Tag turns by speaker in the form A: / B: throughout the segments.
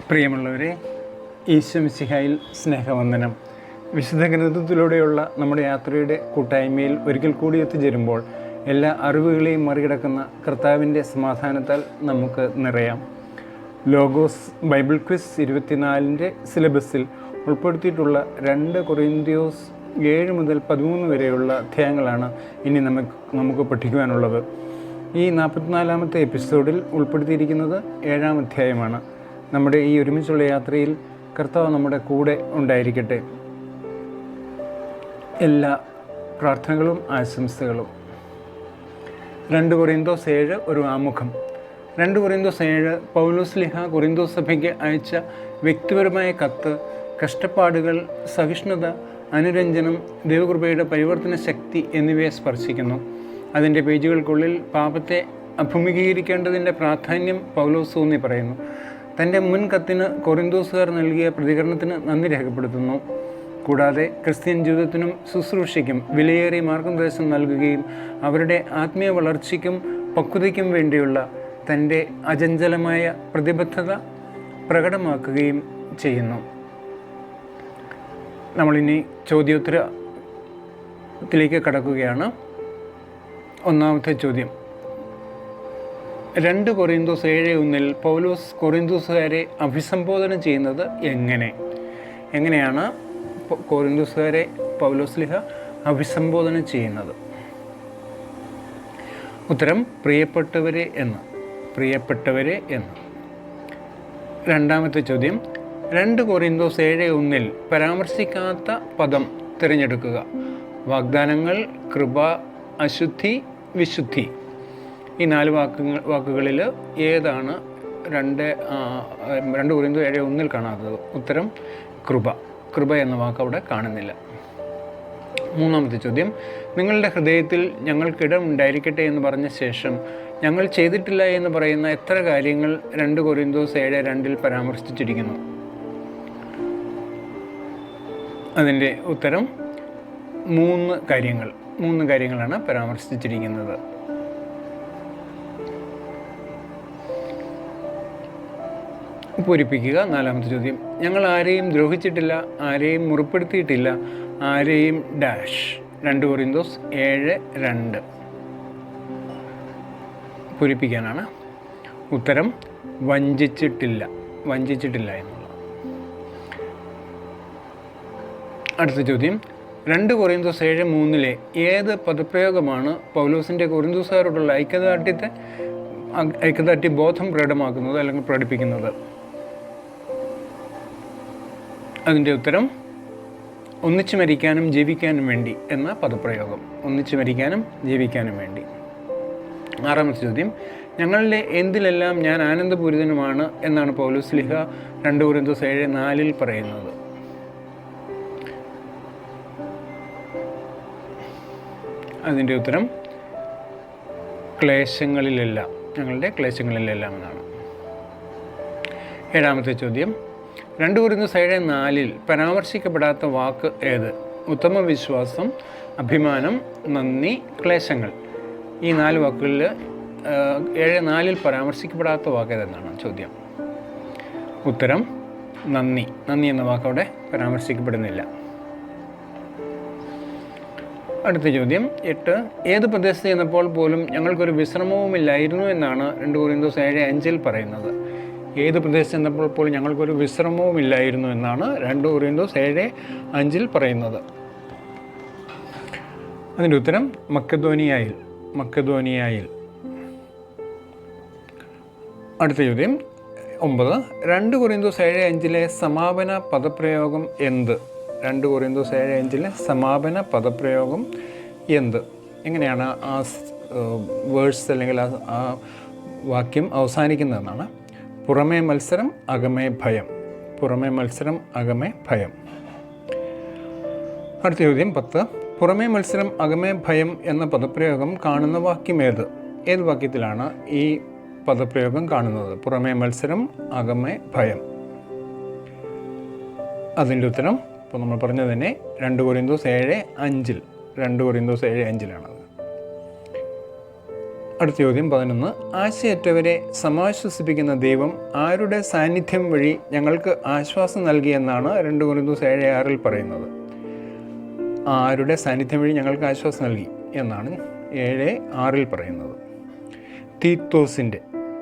A: പ്രിയമുള്ളവരെ, ഈശോ മിശിഹായിൽ സ്നേഹവന്ദനം. വിശുദ്ധ ഗ്രന്ഥത്തിലൂടെയുള്ള നമ്മുടെ യാത്രയുടെ കൂട്ടായ്മയിൽ ഒരിക്കൽ കൂടി എത്തിച്ചേരുമ്പോൾ എല്ലാ അറിവുകളെയും മറികടക്കുന്ന കർത്താവിൻ്റെ സമാധാനത്താൽ നമുക്ക് നിറയാം. ലോഗോസ് ബൈബിൾ ക്വിസ് 24 സിലബസിൽ ഉൾപ്പെടുത്തിയിട്ടുള്ള 2 കൊറിന്ത്യോസ് 7 മുതൽ 13 വരെയുള്ള അധ്യായങ്ങളാണ് ഇനി നമുക്ക് പഠിക്കുവാനുള്ളത്. ഈ 44-ാമത്തെ എപ്പിസോഡിൽ ഉൾപ്പെടുത്തിയിരിക്കുന്നത് 7-ാം അധ്യായമാണ്. നമ്മുടെ ഈ ഒരുമിച്ചുള്ള യാത്രയിൽ കർത്താവ് നമ്മുടെ കൂടെ ഉണ്ടായിരിക്കട്ടെ. എല്ലാ പ്രാർത്ഥനകളും ആശംസകളും. 2 കൊറിന്തോസ് 7 ഒരു ആമുഖം. 2 കൊറിന്തോസ് 7 പൗലോസ്ലീഹ കൊറിന്തോസ് സഭയ്ക്ക് അയച്ച വ്യക്തിപരമായ കത്ത്. കഷ്ടപ്പാടുകൾ, സഹിഷ്ണുത, അനുരഞ്ജനം, ദൈവകൃപയുടെ പരിവർത്തന ശക്തി എന്നിവയെ സ്പർശിക്കുന്നു. അതിൻ്റെ പേജുകൾക്കുള്ളിൽ പാപത്തെ അഭിമുഖീകരിക്കേണ്ടതിൻ്റെ പ്രാധാന്യം പൗലോസ് ഊന്നി പറയുന്നു. തൻ്റെ മുൻ കത്തിന് കൊറിന്തോസുകാർ നൽകിയ പ്രതികരണത്തിന് നന്ദി രേഖപ്പെടുത്തുന്നു. കൂടാതെ ക്രിസ്ത്യൻ ജീവിതത്തിനും ശുശ്രൂഷയ്ക്കും വിലയേറിയ മാർഗനിർദ്ദേശം നൽകുകയും അവരുടെ ആത്മീയ വളർച്ചയ്ക്കും പക്വതയ്ക്കും വേണ്ടിയുള്ള തൻ്റെ അചഞ്ചലമായ പ്രതിബദ്ധത പ്രകടമാക്കുകയും ചെയ്യുന്നു. നമ്മളിനി ചോദ്യോത്തരത്തിലേക്ക് കടക്കുകയാണ്. ഒന്നാമത്തെ ചോദ്യം, 2 കൊറിന്തോസ് 7:1 പൗലോസ് കൊറിന്തോസുകാരെ അഭിസംബോധന ചെയ്യുന്നത് എങ്ങനെയാണ് കൊറിന്തോസുകാരെ പൗലോസ്ലീഹ അഭിസംബോധന ചെയ്യുന്നത്? ഉത്തരം പ്രിയപ്പെട്ടവരെ എന്ന്. രണ്ടാമത്തെ ചോദ്യം, 2 കൊറിന്തോസ് 7:1 പരാമർശിക്കാത്ത പദം തിരഞ്ഞെടുക്കുക. വാഗ്ദാനങ്ങൾ, കൃപ, അശുദ്ധി, വിശുദ്ധി. ഈ 4 വാക്കുകളിൽ ഏതാണ് 2 കൊരിന്ത്യർ 7:1 കാണാത്തത്? ഉത്തരം കൃപ എന്ന വാക്ക് അവിടെ കാണുന്നില്ല. മൂന്നാമത്തെ ചോദ്യം, നിങ്ങളുടെ ഹൃദയത്തിൽ ഞങ്ങൾക്കിടം ഉണ്ടായിരിക്കട്ടെ എന്ന് പറഞ്ഞ ശേഷം ഞങ്ങൾ ചെയ്തിട്ടില്ല എന്ന് പറയുന്ന എത്ര കാര്യങ്ങൾ 2 കൊരിന്തോസ് 7:2 പരാമർശിച്ചിരിക്കുന്നു? അതിൻ്റെ ഉത്തരം 3 കാര്യങ്ങളാണ് പരാമർശിച്ചിരിക്കുന്നത്. പൂരിപ്പിക്കുക. 4-ാമത്തെ ചോദ്യം, ഞങ്ങൾ ആരെയും ദ്രോഹിച്ചിട്ടില്ല, ആരെയും മുറിപ്പെടുത്തിയിട്ടില്ല, ആരെയും ഡാഷ്. 2 കൊരിന്തോസ് 7:2 പൂരിപ്പിക്കാനാണ്. ഉത്തരം വഞ്ചിച്ചിട്ടില്ല എന്നുള്ള. അടുത്ത ചോദ്യം, 2 കൊരിന്തോസ് 7:3 ഏത് പദപ്രയോഗമാണ് പൗലോസിൻ്റെ കൊരിന്തോസുകാരോടുള്ള ഐക്യദാർഢ്യ ബോധം പ്രകടമാക്കുന്നത് അല്ലെങ്കിൽ പ്രകടിപ്പിക്കുന്നത്? അതിൻ്റെ ഉത്തരം ഒന്നിച്ചു മരിക്കാനും ജീവിക്കാനും വേണ്ടി എന്ന പദപ്രയോഗം. ഒന്നിച്ചു മരിക്കാനും ജീവിക്കാനും വേണ്ടി. 6-ാമത്തെ ചോദ്യം, ഞങ്ങളുടെ എന്തിലെല്ലാം ഞാൻ ആനന്ദപൂരിതനുമാണ് എന്നാണ് പൗലോസ്ലീഹ 2 കൊരിന്തോസ് 7:4 പറയുന്നത്? അതിൻ്റെ ഉത്തരം ക്ലേശങ്ങളിലെല്ലാം, ഞങ്ങളുടെ ക്ലേശങ്ങളിലെല്ലാം എന്നാണ്. 7-ാമത്തെ ചോദ്യം, 2 കൊരിന്തോസ് 7:4 പരാമർശിക്കപ്പെടാത്ത വാക്ക് ഏത്? ഉത്തമ വിശ്വാസം, അഭിമാനം, നന്ദി, ക്ലേശങ്ങൾ. ഈ 4 വാക്കുകളിൽ 7:4 പരാമർശിക്കപ്പെടാത്ത വാക്ക് ഏതെന്നാണ് ചോദ്യം. ഉത്തരം നന്ദി എന്ന വാക്ക് അവിടെ പരാമർശിക്കപ്പെടുന്നില്ല. അടുത്ത ചോദ്യം 8, ഏത് പ്രദേശത്ത് ചെന്നപ്പോൾ പോലും ഞങ്ങൾക്കൊരു വിശ്രമവുമില്ലായിരുന്നു എന്നാണ് 2 കൊരിന്തോസ് 7:5 പറയുന്നത്? ഏത് പ്രദേശത്ത് ചെന്നപ്പോൾ പോലും ഞങ്ങൾക്കൊരു വിശ്രമവുമില്ലായിരുന്നു എന്നാണ് 2 കൊരിന്തോസ് 7:5 പറയുന്നത്? അതിൻ്റെ ഉത്തരം മക്കദോനിയായിൽ. അടുത്ത ചോദ്യം 9, 2 കൊരിന്തോസ് 7:5 സമാപന പദപ്രയോഗം എന്ത്? 2 കൊരിന്തോസ് 7:5 സമാപന പദപ്രയോഗം എന്ത്? എങ്ങനെയാണ് ആ വേഴ്സ് അല്ലെങ്കിൽ ആ വാക്യം അവസാനിക്കുന്നതെന്നാണ്? പുറമേ മത്സരം, അകമേ ഭയം. അടുത്ത ചോദ്യം 10, പുറമേ മത്സരം, അകമേ ഭയം എന്ന പദപ്രയോഗം കാണുന്ന വാക്യം ഏത് വാക്യത്തിലാണ് ഈ പദപ്രയോഗം കാണുന്നത്? പുറമേ മത്സരം, അകമേ ഭയം. അതിൻ്റെ ഉത്തരം ഇപ്പോൾ നമ്മൾ പറഞ്ഞത് തന്നെ 2 കൊരിന്തോസ് 7:5. 2 കൊരിന്തോസ് 7:5 അടുത്ത ചോദ്യം 11. ആശയറ്റവരെ സമാശ്വസിപ്പിക്കുന്ന ദൈവം ആരുടെ സാന്നിധ്യം വഴി ഞങ്ങൾക്ക് ആശ്വാസം നൽകിയെന്നാണ് 2 കൊരിന്ത്യർ 7:6 പറയുന്നത്? ആരുടെ സാന്നിധ്യം വഴി ഞങ്ങൾക്ക് ആശ്വാസം നൽകി എന്നാണ് 7:6 പറയുന്നത്?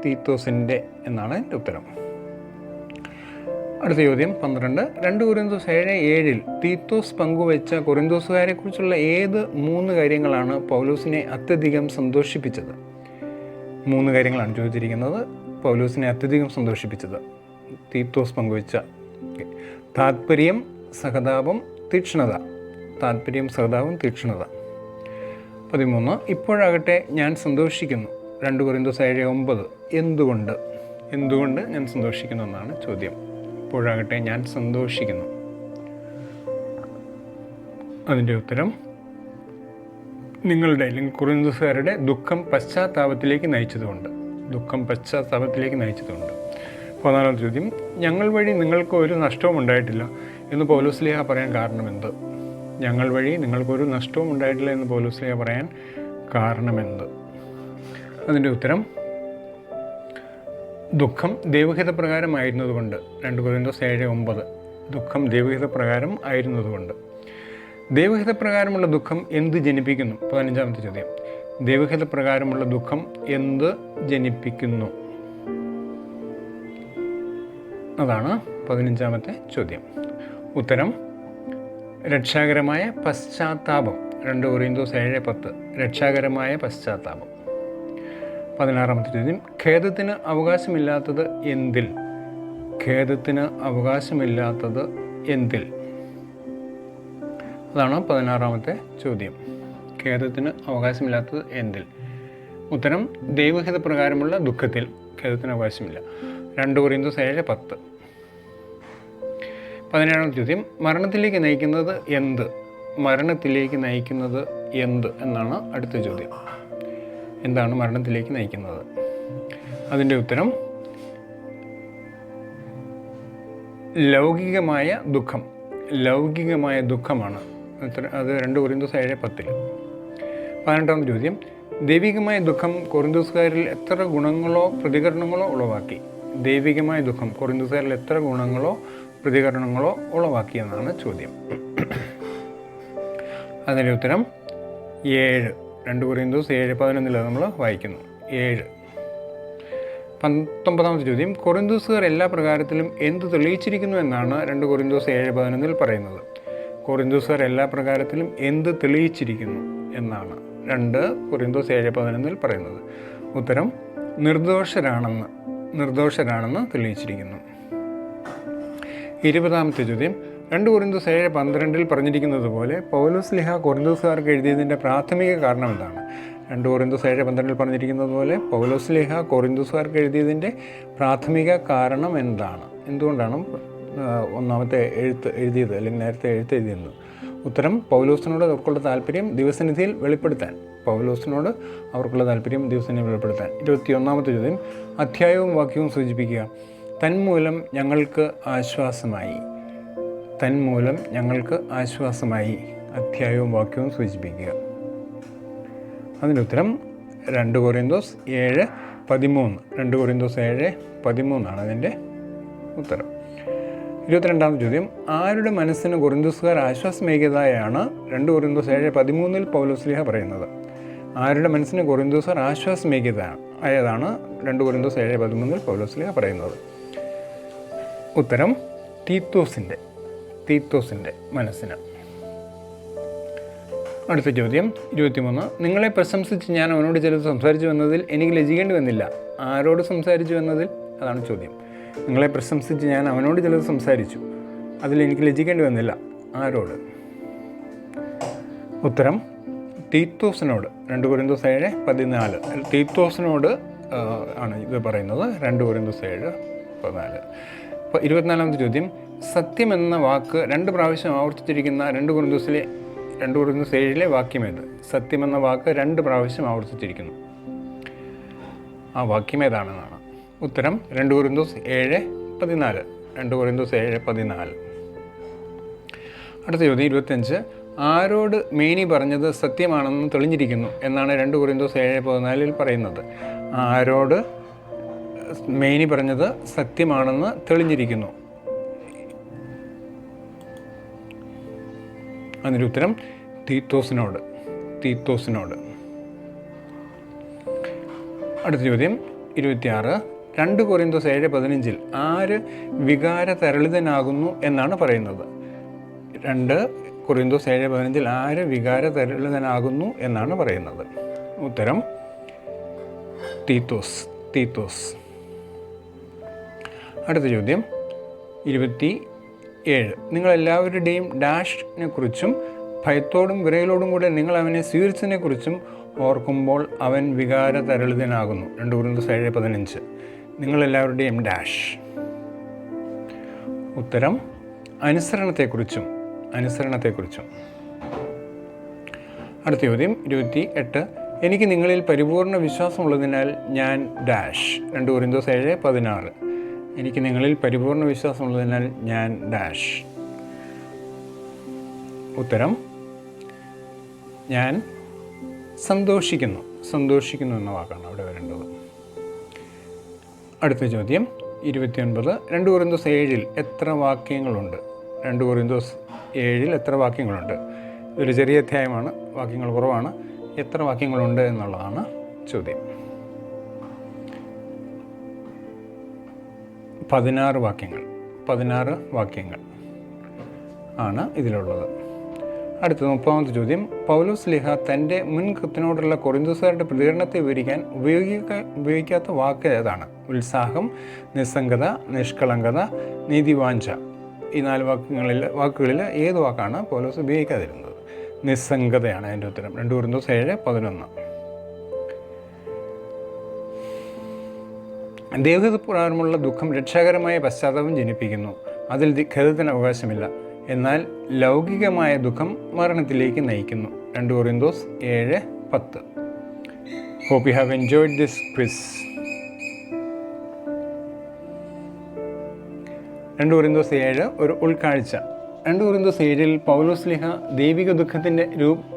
A: തീത്തോസിൻ്റെ എന്നാണ് എൻ്റെ ഉത്തരം. അടുത്ത ചോദ്യം 12. 2 കൊരിന്ത്യർ 7:7 തീത്തോസ് പങ്കുവെച്ച കൊരിന്തോസുകാരെ കുറിച്ചുള്ള ഏത് 3 കാര്യങ്ങളാണ് പൗലോസിനെ അത്യധികം സന്തോഷിപ്പിച്ചത്? 3 കാര്യങ്ങളാണ് ചോദിച്ചിരിക്കുന്നത്. പൗലോസിനെ അത്യധികം സന്തോഷിപ്പിച്ചത് തീത്തോസ് പങ്കുവെച്ച താത്പര്യം, സഹതാപം, തീക്ഷ്ണത. 13. ഇപ്പോഴാകട്ടെ ഞാൻ സന്തോഷിക്കുന്നു. 2 കൊരിന്ത്യർ 7:9 എന്തുകൊണ്ട് ഞാൻ സന്തോഷിക്കുന്നു എന്നാണ് ചോദ്യം. ഇപ്പോഴാകട്ടെ ഞാൻ സന്തോഷിക്കുന്നു. അതിൻ്റെ ഉത്തരം നിങ്ങളുടെ അല്ലെങ്കിൽ കൊരിന്ത്യർക്കാരുടെ ദുഃഖം പശ്ചാത്താപത്തിലേക്ക് നയിച്ചതുകൊണ്ട്. 14 ചോദ്യം. ഞങ്ങൾ വഴി നിങ്ങൾക്ക് ഒരു നഷ്ടവും ഉണ്ടായിട്ടില്ല എന്ന് പൗലോസ്ലീഹ പറയാൻ കാരണമെന്ത്? ഞങ്ങൾ വഴി നിങ്ങൾക്കൊരു നഷ്ടവും ഉണ്ടായിട്ടില്ല എന്ന് പൗലോസ്ലീഹ പറയാൻ കാരണമെന്ത്? അതിൻ്റെ ഉത്തരം ദുഃഖം ദൈവഹിതപ്രകാരമായിരുന്നതുകൊണ്ട്. 2 കൊരിന്ത്യർ 7:9 ദുഃഖം ദൈവഹിതപ്രകാരം ആയിരുന്നതുകൊണ്ട്. ദൈവഹിതപ്രകാരമുള്ള ദുഃഖം എന്ത് ജനിപ്പിക്കുന്നു? 15-ാമത്തെ ചോദ്യം. ദൈവഹിതപ്രകാരമുള്ള ദുഃഖം എന്ത് ജനിപ്പിക്കുന്നു? അതാണ് 15-ാമത്തെ ചോദ്യം. ഉത്തരം രക്ഷാകരമായ പശ്ചാത്താപം. 2 കൊരിന്ത്യർ 7:10 രക്ഷാകരമായ പശ്ചാത്താപം. 16-ാമത്തെ ചോദ്യം. ഖേദത്തിന് അവകാശമില്ലാത്തത് എന്തിൽ? അതാണ് 16-ാമത്തെ ചോദ്യം. ഖേദത്തിന് അവകാശമില്ലാത്തത് എന്തിൽ? ഉത്തരം ദൈവഹിതപ്രകാരമുള്ള ദുഃഖത്തിൽ ഖേദത്തിന് അവകാശമില്ല. 2 കൊരിന്ത്യർ 7:10. 17-ാമത്തെ ചോദ്യം. മരണത്തിലേക്ക് നയിക്കുന്നത് എന്ത് എന്നാണ് അടുത്ത ചോദ്യം. എന്താണ് മരണത്തിലേക്ക് നയിക്കുന്നത്? അതിൻ്റെ ഉത്തരം ലൗകികമായ ദുഃഖമാണ്. അത് 2 കൊരിന്ത്യർ 7:10. 18-ാമത്തെ ചോദ്യം. ദൈവികമായ ദുഃഖം കൊരിന്തോസുകാരിൽ എത്ര ഗുണങ്ങളോ പ്രതികരണങ്ങളോ ഉളവാക്കി? ദൈവികമായ ദുഃഖം കൊരിന്തോസുകാരിൽ എത്ര ഗുണങ്ങളോ പ്രതികരണങ്ങളോ ഉളവാക്കി എന്നാണ് ചോദ്യം. അതിൻ്റെ ഉത്തരം 7. 2 കൊരിന്ത്യർ 7:11 നമ്മൾ വായിക്കുന്നു 7. 19-ാമത്തെ ചോദ്യം. കൊരിന്തോസുകാർ എല്ലാ പ്രകാരത്തിലും എന്ത് തെളിയിച്ചിരിക്കുന്നു എന്നാണ് 2 കൊരിന്ത്യർ 7:11 പറയുന്നത്? കൊരിന്തോസുകാർ എല്ലാ പ്രകാരത്തിലും എന്ത് തെളിയിച്ചിരിക്കുന്നു എന്നാണ് 2 കൊരിന്ത്യർ 7:11 പറയുന്നത്? ഉത്തരം നിർദോഷരാണെന്ന് തെളിയിച്ചിരിക്കുന്നു. 20-ാമത്തെ ചോദ്യം. 2 കൊരിന്ത്യർ 7:12 പറഞ്ഞിരിക്കുന്നത് പോലെ പൗലോസ്ലീഹ കൊരിന്തോസുകാർക്ക് എഴുതിയതിൻ്റെ പ്രാഥമിക കാരണം എന്താണ്? 2 കൊരിന്ത്യർ 7:12 പറഞ്ഞിരിക്കുന്നത് പോലെ പൗലോസ്ലീഹ കൊരിന്തോസുകാർക്ക് എഴുതിയതിൻ്റെ പ്രാഥമിക കാരണം എന്താണ്? എന്തുകൊണ്ടാണ് ഒന്നാമത്തെ എഴുതിയത് അല്ലെങ്കിൽ നേരത്തെ എഴുതിയത്? ഉത്തരം പൗലോസിനോട് അവർക്കുള്ള താല്പര്യം ദിവസനിധിയിൽ വെളിപ്പെടുത്താൻ. 21-ാമത്തെ ചോദ്യം. അധ്യായവും വാക്യവും സൂചിപ്പിക്കുക. തന്മൂലം ഞങ്ങൾക്ക് ആശ്വാസമായി. അധ്യായവും വാക്യവും സൂചിപ്പിക്കുക. അതിൻ്റെ ഉത്തരം 2 കൊരിന്ത്യർ 7:13. 2 കൊരിന്ത്യർ 7:13 അതിൻ്റെ ഉത്തരം. 22-ാമത്തെ ചോദ്യം. ആരുടെ മനസ്സിന് കൊരിന്തോസുകാർ ആശ്വാസമേകിയതായാണ് 2 കൊരിന്ത്യർ 7:13 പൗലോസ്ലീഹ പറയുന്നത്? ആരുടെ മനസ്സിന് കൊരിന്തോസുകാർ ആശ്വാസമേകിയതാണ് 2 കൊരിന്ത്യർ 7:13 പൗലോസ്ലീഹ പറയുന്നത്? ഉത്തരം തീത്തോസിൻ്റെ മനസ്സിന്. അടുത്ത ചോദ്യം 23. നിങ്ങളെ പ്രശംസിച്ച് ഞാൻ അവനോട് ചിലത് സംസാരിച്ചു എന്നതിൽ എനിക്ക് ലജ്ജിക്കേണ്ടി വന്നില്ല. ആരോട് സംസാരിച്ചു എന്നതിൽ? അതാണ് ചോദ്യം. നിങ്ങളെ പ്രശംസിച്ച് ഞാൻ അവനോട് ചിലത് സംസാരിച്ചു, അതിൽ എനിക്ക് ലജ്ജിക്കേണ്ടി വന്നില്ല. ആരോട്? ഉത്തരം തീത്തോസിനോട്. 2 കൊരിന്ത്യർ 7:14 തീത്തോസിനോട് ആണ് ഇത് പറയുന്നത്. 2 കൊരിന്ത്യർ 7:14. അപ്പോൾ 24-ാമത്തെ ചോദ്യം. സത്യമെന്ന വാക്ക് 2 പ്രാവശ്യം ആവർത്തിച്ചിരിക്കുന്ന 2 കൊരിന്ത്യർ 7 വാക്യമേത്? സത്യമെന്ന വാക്ക് 2 പ്രാവശ്യം ആവർത്തിച്ചിരിക്കുന്നു. ആ വാക്യമേതാണെന്നാണ് ഉത്തരം. 2 കൊരിന്ത്യർ 7:14. 2 കൊരിന്ത്യർ 7:14. അടുത്ത ചോദ്യം 25. ആരോട് മേനി പറഞ്ഞത് സത്യമാണെന്ന് തെളിഞ്ഞിരിക്കുന്നു എന്നാണ് 2 കൊരിന്തോസ് 7:14 പറയുന്നത്. ആരോട് മേനി പറഞ്ഞത് സത്യമാണെന്ന് തെളിഞ്ഞിരിക്കുന്നു. അതിൻ്റെ ഉത്തരം തീത്തോസിനോട്. അടുത്ത ചോദ്യം 26. 2 കൊരിന്തോസ് 7:15 ആര് വികാര തരളിതനാകുന്നു എന്നാണ് പറയുന്നത്. 2 കൊരിന്തോസ് 7:15 ആര് വികാര തരളിതനാകുന്നു എന്നാണ് പറയുന്നത്. ഉത്തരം തീത്തോസ്. അടുത്ത ചോദ്യം 27. നിങ്ങളെല്ലാവരുടെയും ഡാഷിനെ കുറിച്ചും ഭയത്തോടും വിറയലോടും കൂടെ നിങ്ങൾ അവനെ സ്വീകരിച്ചതിനെ കുറിച്ചും ഓർക്കുമ്പോൾ അവൻ വികാര തരളിതനാകുന്നു. 2 കൊരിന്തോസ് 7:15. നിങ്ങളെല്ലാവരുടെയും ഡാഷ്. ഉത്തരം അനുസരണത്തെക്കുറിച്ചും. അടുത്ത ചോദ്യം 28. എനിക്ക് നിങ്ങളിൽ പരിപൂർണ വിശ്വാസമുള്ളതിനാൽ ഞാൻ ഡാഷ്. 2 കൊരിന്തോസ് 7:16. എനിക്ക് നിങ്ങളിൽ പരിപൂർണ വിശ്വാസമുള്ളതിനാൽ ഞാൻ ഡാഷ്. ഉത്തരം ഞാൻ സന്തോഷിക്കുന്നു എന്ന വാക്കാണ് അവിടെ വരേണ്ടത്. അടുത്ത ചോദ്യം 29. 2 കൊരിന്തോസ് 7 എത്ര വാക്യങ്ങളുണ്ട്? 2 കൊരിന്തോസ് 7 എത്ര വാക്യങ്ങളുണ്ട്? ഇതൊരു ചെറിയ അധ്യായമാണ്, വാക്യങ്ങൾ കുറവാണ്. എത്ര വാക്യങ്ങളുണ്ട് എന്നുള്ളതാണ് ചോദ്യം. 16 വാക്യങ്ങൾ ആണ് ഇതിലുള്ളത്. അടുത്ത 30ാമത്തെ ചോദ്യം. പൗലോസ് ശ്ലീഹ തൻ്റെ മുൻ കത്തിനോടുള്ള കൊറിന്തോസുകാരുടെ പ്രതികരണത്തെ വിവരിക്കാൻ ഉപയോഗിക്കാത്ത വാക്ക് ഏതാണ്? ഉത്സാഹം, നിസ്സംഗത, നിഷ്കളങ്കത, നീതിവാഞ്ച. ഈ 4 വാക്കുകളിൽ ഏത് വാക്കാണ് പൗലോസ് ഉപയോഗിക്കാതിരുന്നത്? നിസ്സംഗതയാണ് അതിൻ്റെ ഉത്തരം. 2 കൊരിന്തോസ് 7:11. ദൈവഹിതപ്രകാരമുള്ള ദുഃഖം രക്ഷാകരമായ പശ്ചാത്താപം ജനിപ്പിക്കുന്നു. അതിൽ ഖേദത്തിന് അവകാശമില്ല. എന്നാൽ ലൗകികമായ ദുഃഖം മരണത്തിലേക്ക് നയിക്കുന്നു. 2 കൊരിന്തോസ് 7:10. Hope you have enjoyed this quiz. 2 കൊരിന്തോസ് 7 ഒരു ഉൾക്കാഴ്ച. 2 കൊരിന്തോസ് 7 പൗലോസ് ശ്ലീഹ ദൈവിക ദുഃഖത്തിൻ്റെ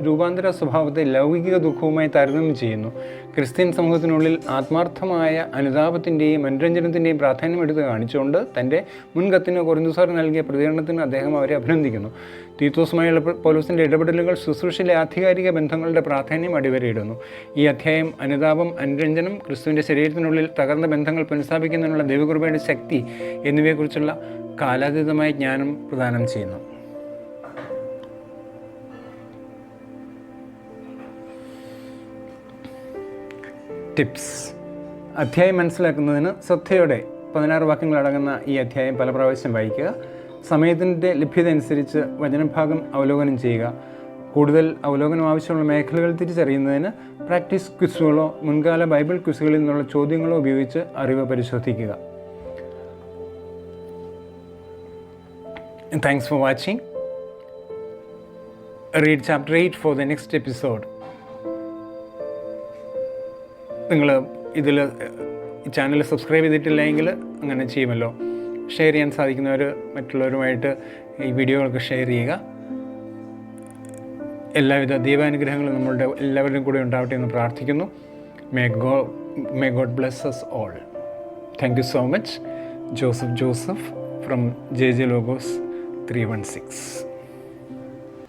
A: രൂപാന്തര സ്വഭാവത്തെ ലൗകിക ദുഃഖവുമായി താരതമ്യം ചെയ്യുന്നു. ക്രിസ്ത്യൻ സമൂഹത്തിനുള്ളിൽ ആത്മാർത്ഥമായ അനുതാപത്തിൻ്റെയും അനുരഞ്ജനത്തിൻ്റെയും പ്രാധാന്യം എടുത്ത് കാണിച്ചുകൊണ്ട് തൻ്റെ മുൻ കത്തിന് കൊരിന്തോസുകാർ നൽകിയ പ്രതികരണത്തിന് അദ്ദേഹം അവരെ അഭിനന്ദിക്കുന്നു. തീത്തോസുമായുള്ള പൗലോസിൻ്റെ ഇടപെടലുകൾ ശുശ്രൂഷയിലെ ആധികാരിക ബന്ധങ്ങളുടെ പ്രാധാന്യം അടിവരയിടുന്നു. ഈ അധ്യായം അനുതാപം, അനുരഞ്ജനം, ക്രിസ്തുവിൻ്റെ ശരീരത്തിനുള്ളിൽ തകർന്ന ബന്ധങ്ങൾ പുനഃസ്ഥാപിക്കുന്നതിനുള്ള ദൈവകൃപയുടെ ശക്തി എന്നിവയെക്കുറിച്ചുള്ള കാലാതീതമായ ജ്ഞാനം പ്രദാനം ചെയ്യുന്നു. ടിപ്സ്. അധ്യായം മനസ്സിലാക്കുന്നതിന് ശ്രദ്ധയോടെ 16 വാക്യങ്ങളടങ്ങുന്ന ഈ അധ്യായം പല പ്രാവശ്യം വായിക്കുക. സമയത്തിൻ്റെ ലഭ്യത അനുസരിച്ച് വചനഭാഗം അവലോകനം ചെയ്യുക. കൂടുതൽ അവലോകനം ആവശ്യമുള്ള മേഖലകൾ തിരിച്ചറിയുന്നതിന് പ്രാക്ടീസ് ക്വിസുകളോ മുൻകാല ബൈബിൾ ക്വിസുകളിൽ നിന്നുള്ള ചോദ്യങ്ങളോ ഉപയോഗിച്ച് അറിവ് പരിശോധിക്കുക. Thanks for watching. Read chapter 8 for the next episode. നിങ്ങൾ ഇതിൽ ചാനൽ സബ്സ്ക്രൈബ് ചെയ്തിട്ടില്ലെങ്കിൽ അങ്ങനെ ചെയ്യുമല്ലോ. ഷെയർ ചെയ്യാൻ സാധിക്കുന്നവർ മറ്റുള്ളവരുമായിട്ട് ഈ വീഡിയോകളൊക്കെ ഷെയർ ചെയ്യുക. എല്ലാവിധ ദൈവാനുഗ്രഹങ്ങളും നമ്മളുടെ എല്ലാവരുടെയും കൂടെ ഉണ്ടാവട്ടെ എന്ന് പ്രാർത്ഥിക്കുന്നു. May God bless us all. Thank you so much. Joseph from JJ Logos 316.